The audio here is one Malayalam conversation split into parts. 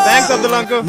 Thanks, Abdul uncle.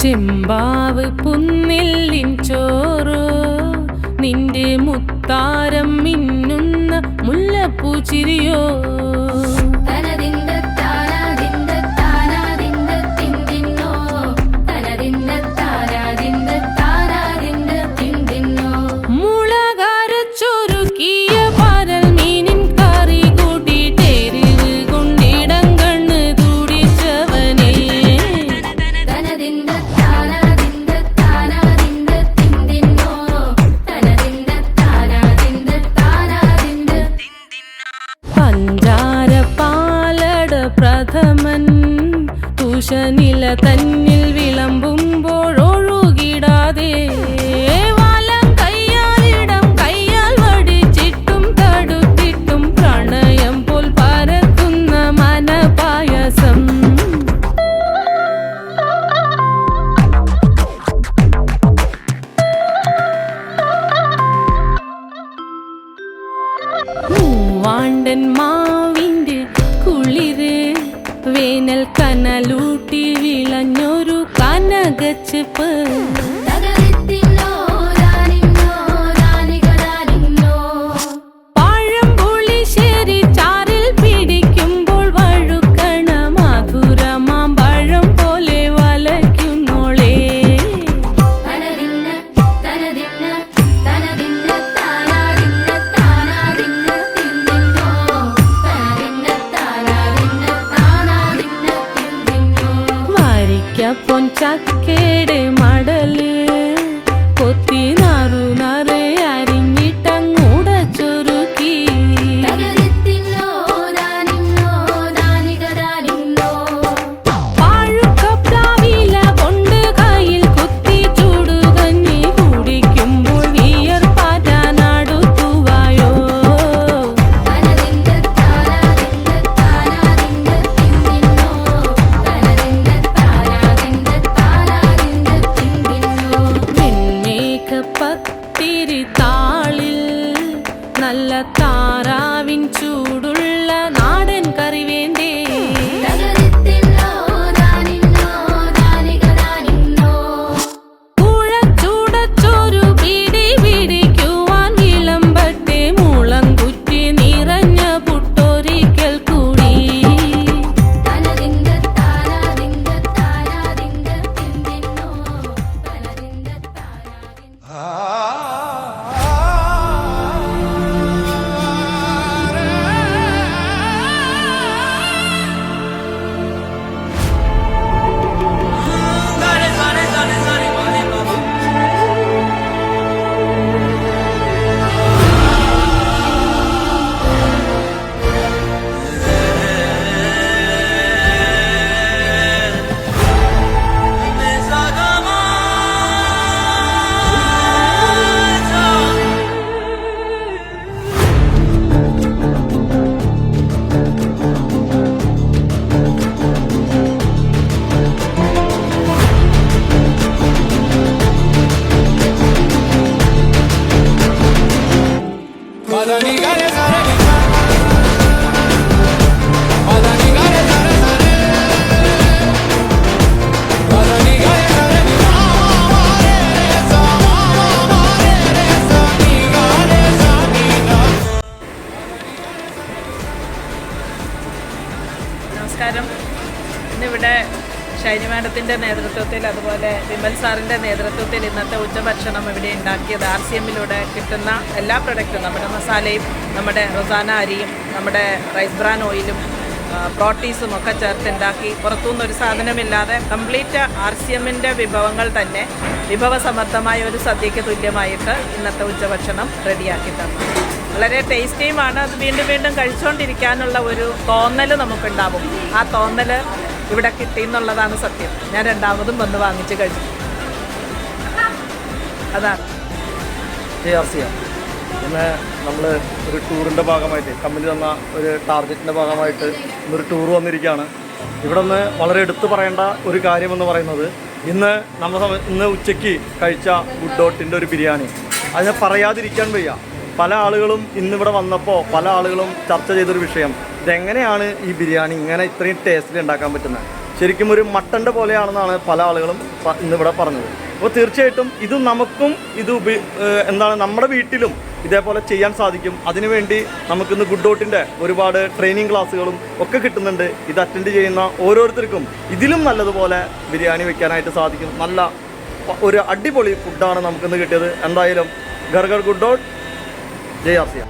ചെമ്പാവ് പുന്നില്ലിൻ ചോറോ നിന്റെ മുത്താരം മിന്നുന്ന മുല്ലപ്പൂ ചിരിയോ പ്രഥമൻ തുഷനില തന്നിൽ വിളമ്പുമ്പോഴൊഴുകിടാതെ വലം കയ്യാലിടം കയ്യാൽ വടിച്ചിട്ടും തടുത്തിട്ടും പ്രണയം പോൽ പരക്കുന്ന മനപായസം മൂവാണ്ടൻ മാവിന്റെ കുളിര് വേനൽ കനലൂട്ടി വിളഞ്ഞൊരു കനകച്ചെപ്പ് പഴംപുളിശ്ശേരി ചാറിൽ പിടിക്കുമ്പോൾ വഴുക്കണ മധുരമാം പഴം പോലെ വലയ്ക്കുന്നോളേ പൊൻചക്കയുടെ മടല് കൊത്തി നാറു നറെ അരിഞ്ഞിട്ടങ്ങൂട ചൊരുക്കി പാഴുക്കപ്ലാവില കൊണ്ട് കയ്യിൽ കുത്തി ചൂടുകഞ്ഞി കുടിക്കുമ്പോൾ വിയർപ്പാറ്റാനടുത്തുവായോ ഷെഫിൻ്റെ നേതൃത്വത്തിൽ അതുപോലെ വിമൽ സാറിൻ്റെ നേതൃത്വത്തിൽ ഇന്നത്തെ ഉച്ചഭക്ഷണം ഇവിടെ ഉണ്ടാക്കിയത് RCMലൂടെ കിട്ടുന്ന എല്ലാ പ്രൊഡക്റ്റും, നമ്മുടെ മസാലയും നമ്മുടെ റൊസാന അരിയും നമ്മുടെ റൈസ് ബ്രാൻ ഓയിലും പ്രോട്ടീസും ഒക്കെ ചേർത്തുണ്ടാക്കി പുറത്തുനിന്ന് ഒരു സാധനമില്ലാതെ കംപ്ലീറ്റ് RCMൻ്റെ വിഭവങ്ങൾ തന്നെ വിഭവസമൃദ്ധമായ ഒരു സദ്യയ്ക്ക് തുല്യമായിട്ട് ഇന്നത്തെ ഉച്ചഭക്ഷണം റെഡിയാക്കി തന്നു. വളരെ ടേസ്റ്റിയുമാണ്. അത് വീണ്ടും വീണ്ടും കഴിച്ചുകൊണ്ടിരിക്കാനുള്ള ഒരു തോന്നൽ നമുക്കുണ്ടാവും. ആ തോന്നൽ ഇവിടെ കിട്ടി എന്നുള്ളതാണ് സത്യം. ഞാൻ രണ്ടാമതും വന്ന് വാങ്ങിച്ച് കഴിച്ചു. അതാണ് ഇന്ന് നമ്മൾ ഒരു ടൂറിൻ്റെ ഭാഗമായിട്ട് കമ്പനി തന്ന ഒരു ടാർഗറ്റിൻ്റെ ഭാഗമായിട്ട് ഇന്നൊരു ടൂർ വന്നിരിക്കുകയാണ്. ഇവിടെ നിന്ന് വളരെ എടുത്തു പറയേണ്ട ഒരു കാര്യമെന്ന് പറയുന്നത് ഇന്ന് ഉച്ചയ്ക്ക് കഴിച്ച ഗുഡ് ഡോട്ടിൻ്റെ ഒരു ബിരിയാണി, അതിനെ പറയാതിരിക്കാൻ വയ്യ. പല ആളുകളും ഇന്നിവിടെ വന്നപ്പോൾ പല ആളുകളും ചർച്ച ചെയ്തൊരു വിഷയം, ഇതെങ്ങനെയാണ് ഈ ബിരിയാണി ഇങ്ങനെ ഇത്രയും ടേസ്റ്റിൽ ഉണ്ടാക്കാൻ പറ്റുന്നത്, ശരിക്കും ഒരു മട്ടൻ്റെ പോലെയാണെന്നാണ് പല ആളുകളും ഇന്നിവിടെ പറഞ്ഞത്. അപ്പോൾ തീർച്ചയായിട്ടും ഇത് നമുക്കും നമ്മുടെ വീട്ടിലും ഇതേപോലെ ചെയ്യാൻ സാധിക്കും. അതിനുവേണ്ടി നമുക്കിന്ന് ഗുഡ് ഡോട്ടിൻ്റെ ഒരുപാട് ട്രെയിനിങ് ക്ലാസ്സുകളും ഒക്കെ കിട്ടുന്നുണ്ട്. ഇത് അറ്റൻഡ് ചെയ്യുന്ന ഓരോരുത്തർക്കും ഇതിലും നല്ലതുപോലെ ബിരിയാണി വെക്കാനായിട്ട് സാധിക്കും. നല്ല ഒരു അടിപൊളി ഫുഡാണ് നമുക്കിന്ന് കിട്ടിയത്. എന്തായാലും ഗർഗർ ഗുഡ് ഡോട്ട്, ജയ് RCM.